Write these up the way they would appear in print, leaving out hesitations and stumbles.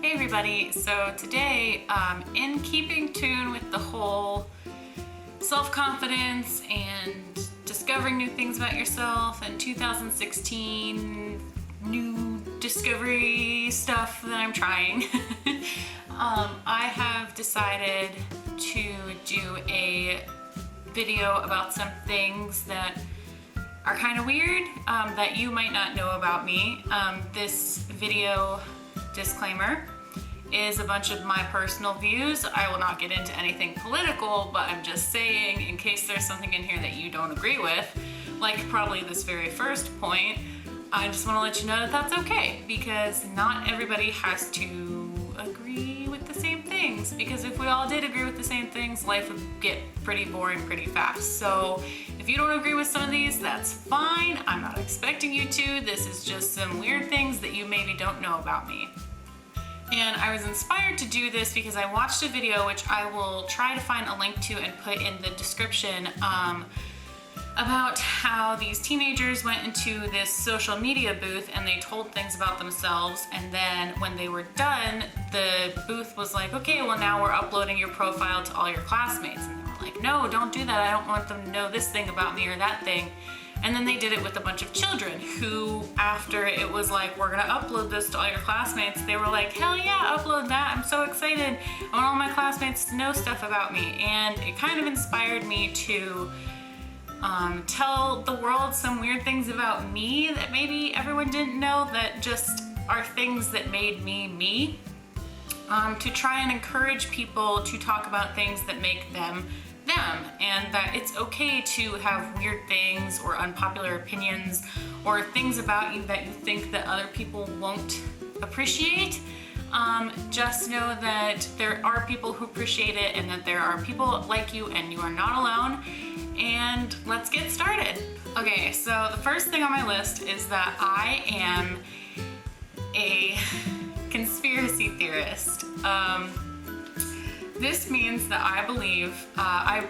Hey everybody, so today, in keeping tune with the whole self-confidence and discovering new things about yourself and 2016 new discovery stuff that I'm trying, I have decided to do a video about some things that are kind of weird that you might not know about me. This video disclaimer is a bunch of my personal views. I will not get into anything political, but I'm just saying, in case there's something in here that you don't agree with, like probably this very first point, I just want to let you know that that's okay, because not everybody has to agree with the same things, because if we all did agree with the same things, life would get pretty boring pretty fast. So if you don't agree with some of these, that's fine. I'm not expecting you to. This is just some weird things that you maybe don't know about me. And I was inspired to do this because I watched a video, which I will try to find a link to and put in the description, about how these teenagers went into this social media booth and they told things about themselves, and then when they were done, the booth was like, okay, well now we're uploading your profile to all your classmates. And they were like, no, don't do that. I don't want them to know this thing about me or that thing. And then they did it with a bunch of children who, after it was like, we're gonna upload this to all your classmates, they were like, hell yeah, upload that. I'm so excited. I want all my classmates to know stuff about me. And it kind of inspired me to tell the world some weird things about me that maybe everyone didn't know, that just are things that made me me. To try and encourage people to talk about things that make them them, and that it's okay to have weird things or unpopular opinions or things about you that you think that other people won't appreciate. Just know that there are people who appreciate it, and that there are people like you, and you are not alone. And let's get started. Okay, so the first thing on my list is that I am a conspiracy theorist. This means that I believe, I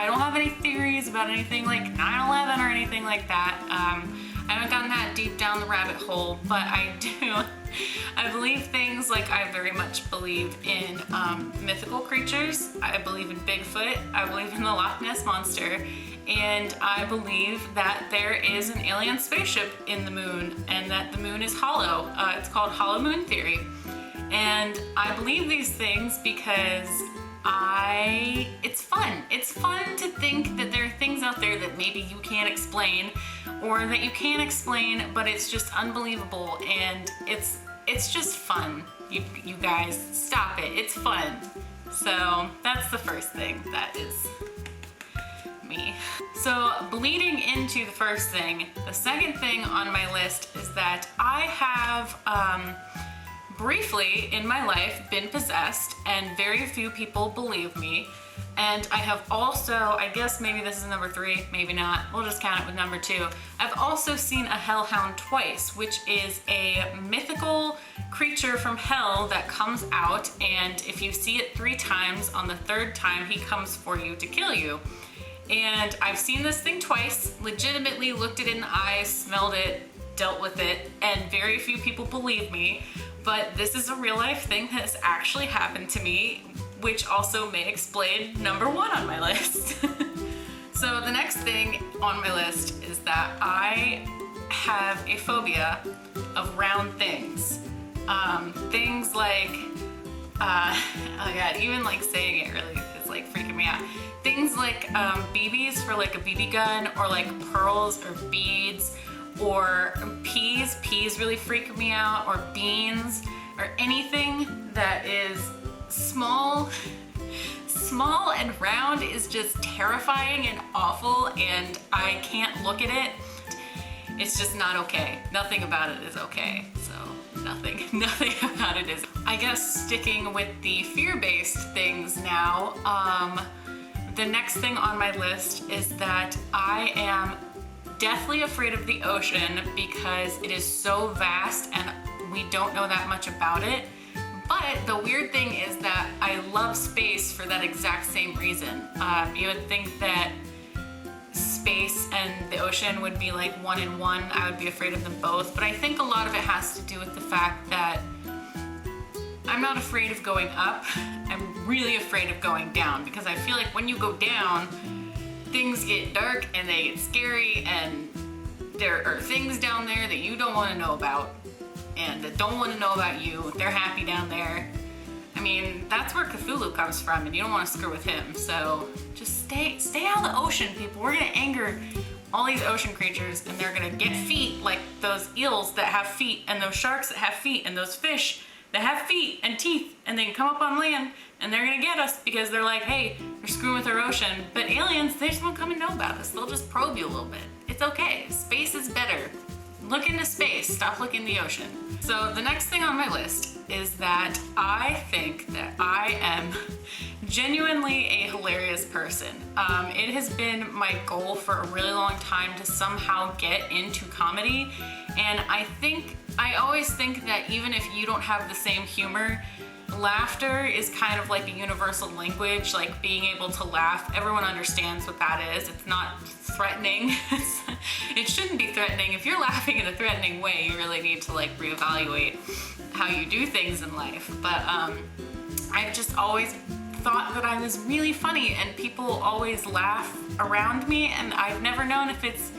don't have any theories about anything like 9/11 or anything like that. I haven't gotten that deep down the rabbit hole, but I believe things like, I very much believe in mythical creatures. I believe in Bigfoot. I believe in the Loch Ness Monster. And I believe that there is an alien spaceship in the moon, and that the moon is hollow. It's called hollow moon theory. And I believe these things because it's fun. It's fun to think that there are things out there that maybe you can't explain, or that you can explain, but it's just unbelievable, and it's just fun. You guys, stop it. It's fun. So that's the first thing. That is me. So bleeding into the first thing, the second thing on my list is that I have briefly in my life been possessed, and very few people believe me. And I have also, I guess maybe this is number 3, maybe not, we'll just count it with number 2. I've also seen a hellhound twice, which is a mythical creature from hell that comes out, and if you see it 3 times, on the 3rd time he comes for you to kill you. And I've seen this thing twice, legitimately looked it in the eyes, smelled it, dealt with it, and very few people believe me. But this is a real life thing that has actually happened to me, which also may explain number 1 on my list. So the next thing on my list is that I have a phobia of round things. Things like, oh god, even like saying it really is like freaking me out. Things like BBs for like a BB gun, or like pearls or beads, or peas. Peas really freak me out, or beans, or anything that is small and round is just terrifying and awful, and I can't look at it. It's just not okay. Nothing about it is okay. So nothing about it is. I guess sticking with the fear-based things now, the next thing on my list is that I am deathly afraid of the ocean, because it is so vast and we don't know that much about it. But the weird thing is that I love space for that exact same reason. You would think that space and the ocean would be like one in one. I would be afraid of them both, but I think a lot of it has to do with the fact that I'm not afraid of going up. I'm really afraid of going down, because I feel like when you go down, things get dark and they get scary, and there are things down there that you don't want to know about and that don't want to know about you. They're happy down there. I mean, that's where Cthulhu comes from, and you don't want to screw with him. So just stay out of the ocean, people. We're gonna anger all these ocean creatures, and they're gonna get feet like those eels that have feet, and those sharks that have feet, and those fish that have feet and teeth, and they can come up on land, and they're gonna get us because they're like, hey, they're screwing with our ocean. But aliens, they just won't come and know about us. They'll just probe you a little bit. It's okay. Space is better. Look into space. Stop looking in the ocean. So the next thing on my list is that I think that I am genuinely a hilarious person. It has been my goal for a really long time to somehow get into comedy, and I always think that even if you don't have the same humor, laughter is kind of like a universal language. Like, being able to laugh, everyone understands what that is. It's not threatening. It shouldn't be threatening. If you're laughing in a threatening way, you really need to like reevaluate how you do things in life. But I've just always thought that I was really funny, and people always laugh around me, and I've never known if it's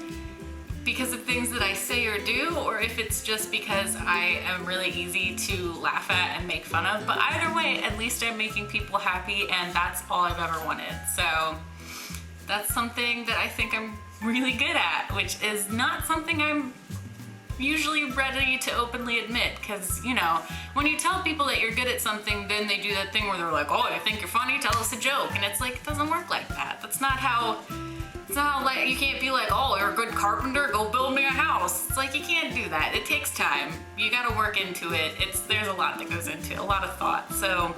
because of things that I say or do, or if it's just because I am really easy to laugh at and make fun of. But either way, at least I'm making people happy, and that's all I've ever wanted. So that's something that I think I'm really good at, which is not something I'm usually ready to openly admit, because, you know, when you tell people that you're good at something, then they do that thing where they're like, oh, I think you're funny, tell us a joke. And it's like, it doesn't work like that. That's not how, it's not like, you can't be like, oh, you're a good carpenter, go build me a house. It's like, you can't do that. It takes time. You gotta work into it. There's a lot that goes into it, a lot of thought. So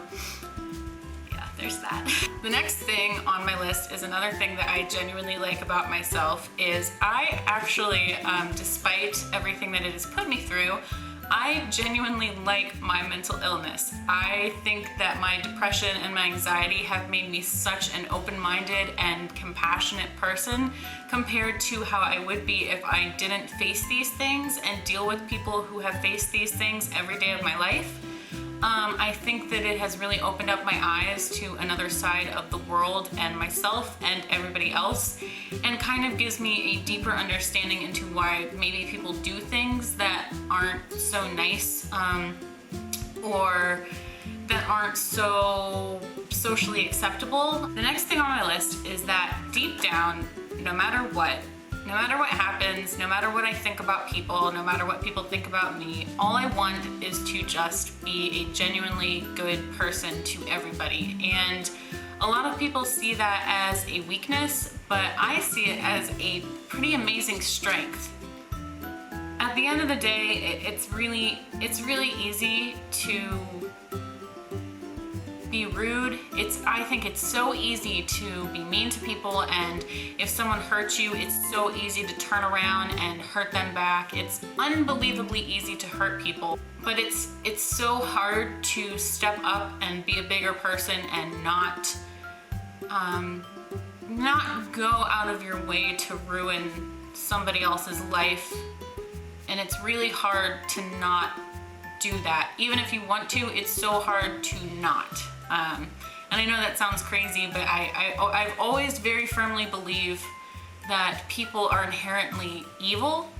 there's that. The next thing on my list is another thing that I genuinely like about myself is I actually, despite everything that it has put me through, I genuinely like my mental illness. I think that my depression and my anxiety have made me such an open-minded and compassionate person compared to how I would be if I didn't face these things and deal with people who have faced these things every day of my life. I think that it has really opened up my eyes to another side of the world and myself and everybody else, and kind of gives me a deeper understanding into why maybe people do things that aren't so nice, or that aren't so socially acceptable. The next thing on my list is that deep down, no matter what happens, no matter what I think about people, no matter what people think about me, all I want is to just be a genuinely good person to everybody. And a lot of people see that as a weakness, but I see it as a pretty amazing strength. At the end of the day, it's really easy to be rude. I think it's so easy to be mean to people, and if someone hurts you, it's so easy to turn around and hurt them back. It's unbelievably easy to hurt people, but it's so hard to step up and be a bigger person and not go out of your way to ruin somebody else's life. And it's really hard to not do that. Even if you want to, it's so hard to not. And I know that sounds crazy, but I've always very firmly believed that people are inherently evil.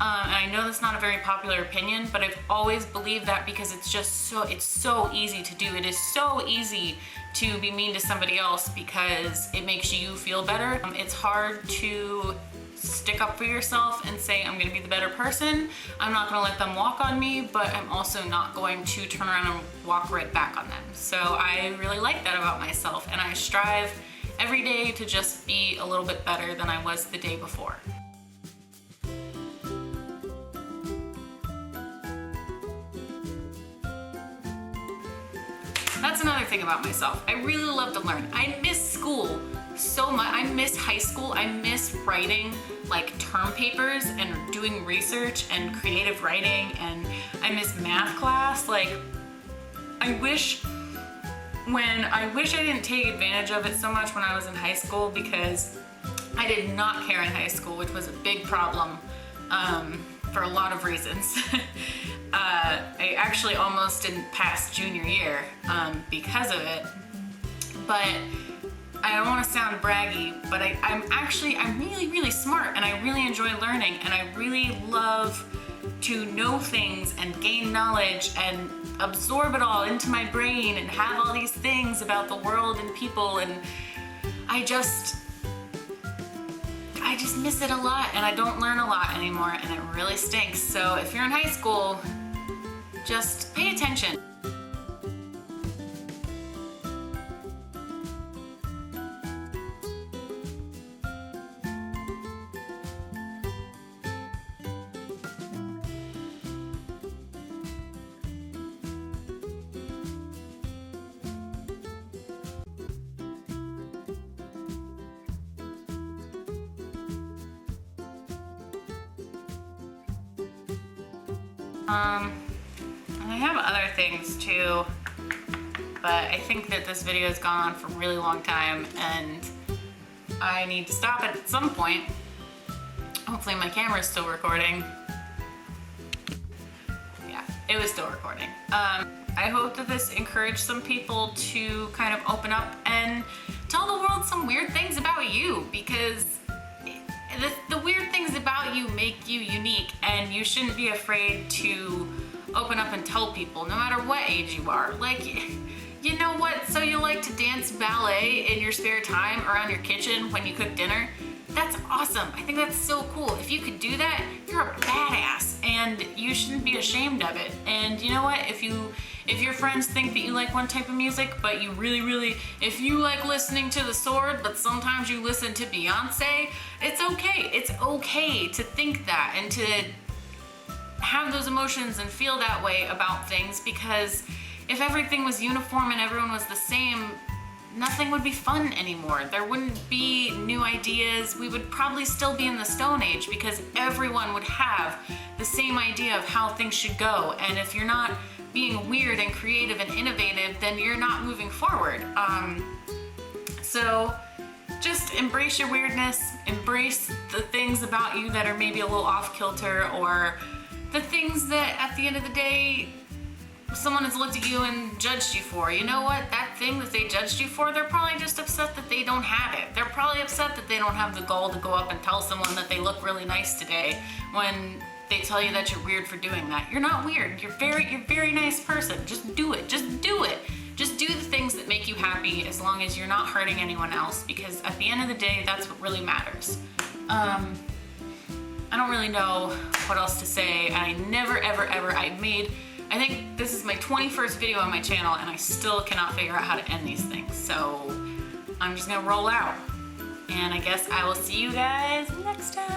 And I know that's not a very popular opinion, but I've always believed that because it's so easy to do. It is so easy to be mean to somebody else because it makes you feel better. It's hard to stick up for yourself and say, I'm gonna be the better person. I'm not gonna let them walk on me, but I'm also not going to turn around and walk right back on them. So I really like that about myself, and I strive every day to just be a little bit better than I was the day before. That's another thing about myself. I really love to learn. I miss school so much. I miss high school. I miss writing like term papers and doing research and creative writing, and I miss math class. Like, I wish I didn't take advantage of it so much when I was in high school, because I did not care in high school, which was a big problem for a lot of reasons. I actually almost didn't pass junior year because of it. But I don't want to sound braggy, but I'm really, really smart, and I really enjoy learning, and I really love to know things and gain knowledge and absorb it all into my brain and have all these things about the world and people, and I just miss it a lot, and I don't learn a lot anymore, and it really stinks. So if you're in high school, just pay attention. I have other things too, but I think that this video has gone on for a really long time and I need to stop it at some point. Hopefully my camera's still recording. Yeah, it was still recording. I hope that this encouraged some people to kind of open up and tell the world some weird things about you, because the weird things about you make you unique, and you shouldn't be afraid to open up and tell people, no matter what age you are. Like, you know what? So you like to dance ballet in your spare time around your kitchen when you cook dinner? That's awesome. I think that's so cool. If you could do that, you're a badass, and you shouldn't be ashamed of it. And you know what? If your friends think that you like one type of music, but you really, if you like listening to The Sword, but sometimes you listen to Beyonce, it's okay. It's okay to think that and to have those emotions and feel that way about things, because if everything was uniform and everyone was the same, nothing would be fun anymore. There wouldn't be new ideas. We would probably still be in the Stone Age, because everyone would have the same idea of how things should go. And if you're not being weird and creative and innovative, then you're not moving forward. So just embrace your weirdness, embrace the things about you that are maybe a little off kilter, or the things that at the end of the day someone has looked at you and judged you for. You know what? That thing that they judged you for, they're probably just upset that they don't have it. They're probably upset that they don't have the gall to go up and tell someone that they look really nice today when they tell you that you're weird for doing that. You're not weird. You're a very nice person. Just do it. Just do it. Just do the things that make you happy, as long as you're not hurting anyone else, because at the end of the day, that's what really matters. I don't really know what else to say. I think this is my 21st video on my channel, and I still cannot figure out how to end these things. So I'm just gonna roll out. And I guess I will see you guys next time.